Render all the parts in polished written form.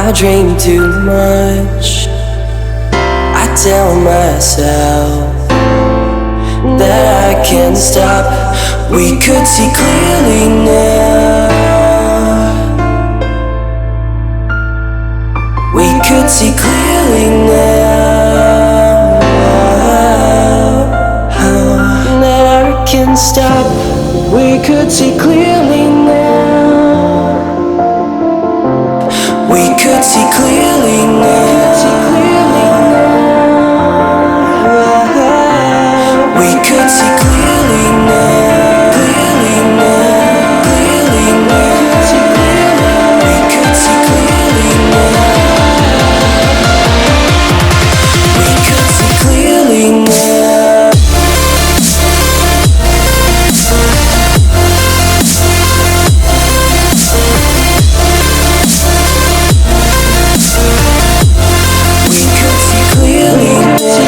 I dream too much. I tell myself that I can't stop. We could see clearly now. We could see clearly now. That I can't stop. We could see clearly now. We could see clearly now. We could see clearly now. Clearly now. Clearly now. We could see clearly now. We could see clearly now. We could see clearly now.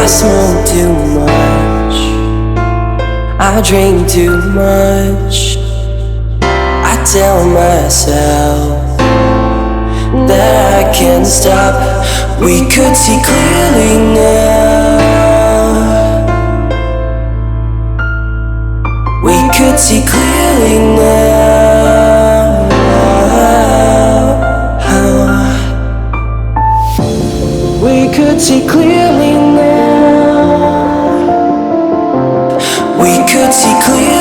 I smoke too much. I drink too much. I tell myself that I can't stop. We could see clearly now. We could see clearly now. We could see clearly now. We could see clearly.